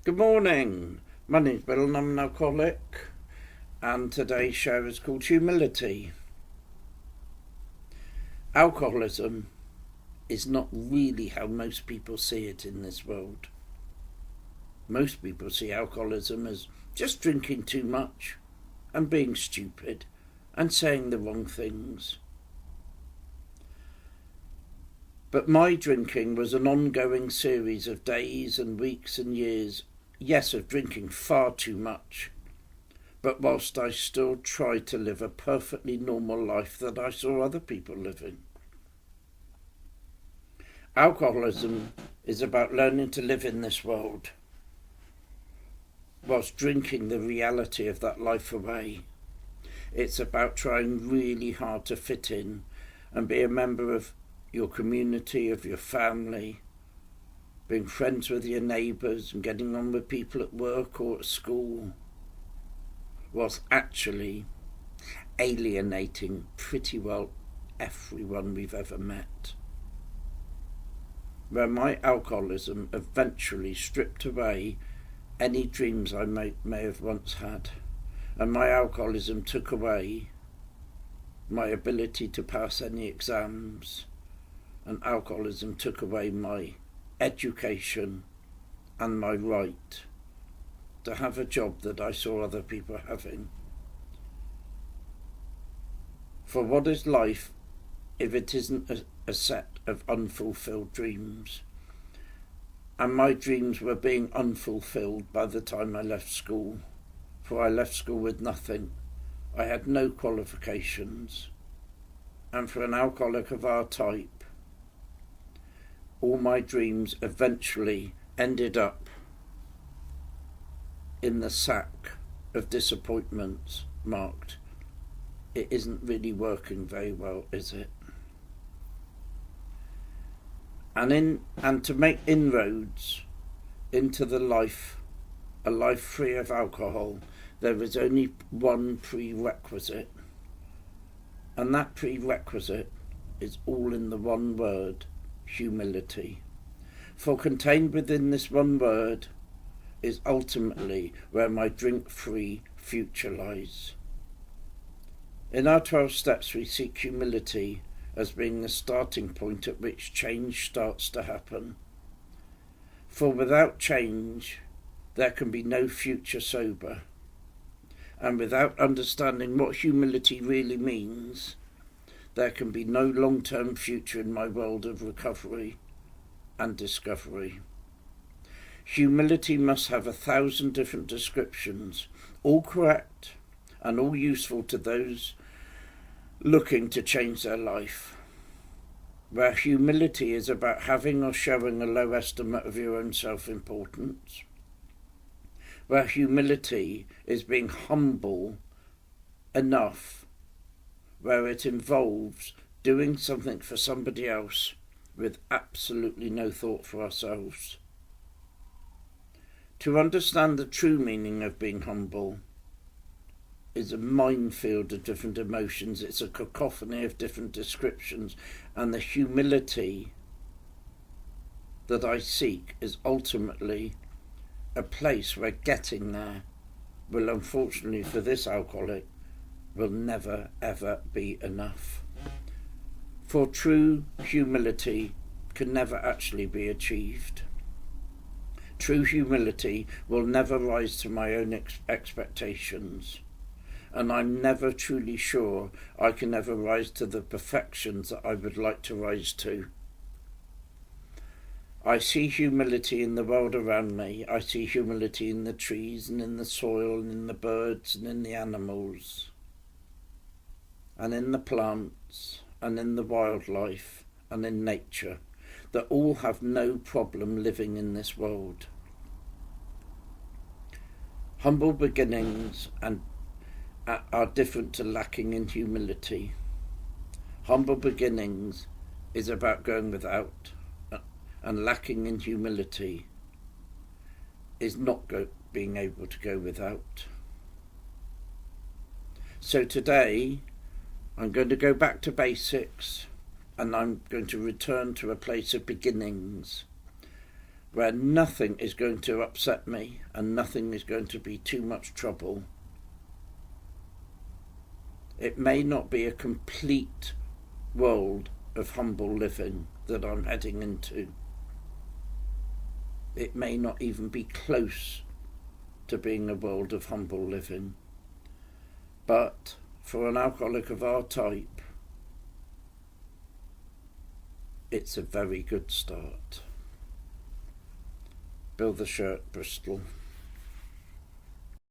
Good morning. My name's Bill and I'm an alcoholic, and today's show is called Humility. Alcoholism is not really how most people see it in this world. Most people see alcoholism as just drinking too much and being stupid and saying the wrong things. But my drinking was an ongoing series of days and weeks and years, yes, of drinking far too much, but whilst I still tried to live a perfectly normal life that I saw other people living. Alcoholism is about learning to live in this world, whilst drinking the reality of that life away. It's about trying really hard to fit in and be a member of your community, of your family, being friends with your neighbours and getting on with people at work or at school, whilst actually alienating pretty well everyone we've ever met. Where my alcoholism eventually stripped away any dreams I may have once had, and my alcoholism took away my ability to pass any exams, and alcoholism took away my education and my right to have a job that I saw other people having. For what is life if it isn't a set of unfulfilled dreams? And my dreams were being unfulfilled by the time I left school, for I left school with nothing. I had no qualifications, and for an alcoholic of our type, all my dreams eventually ended up in the sack of disappointments marked, "It isn't really working very well, is it?" And to make inroads into a life free of alcohol, there is only one prerequisite, and that prerequisite is all in the one word: humility. For contained within this one word is ultimately where my drink-free future lies. In our 12 steps we seek humility as being the starting point at which change starts to happen. For without change there can be no future sober, and without understanding what humility really means, there can be no long-term future in my world of recovery and discovery. Humility must have 1,000 different descriptions, all correct and all useful to those looking to change their life. Where humility is about having or showing a low estimate of your own self-importance. Where humility is being humble enough, where it involves doing something for somebody else with absolutely no thought for ourselves. To understand the true meaning of being humble is a minefield of different emotions. It's a cacophony of different descriptions, and the humility that I seek is ultimately a place where getting there will, unfortunately for this alcoholic, will never ever be enough. For true humility can never actually be achieved. True humility will never rise to my own expectations, and I'm never truly sure I can ever rise to the perfections that I would like to rise to. I see humility in the world around me. I see humility in the trees and in the soil and in the birds and in the animals and in the plants and in the wildlife and in nature, that all have no problem living in this world. Humble beginnings are different to lacking in humility. Humble beginnings is about going without, and lacking in humility is not being able to go without. So today I'm going to go back to basics, and I'm going to return to a place of beginnings, where nothing is going to upset me and nothing is going to be too much trouble. It may not be a complete world of humble living that I'm heading into. It may not even be close to being a world of humble living. But for an alcoholic of our type, it's a very good start. Bill the Shirt, Bristol.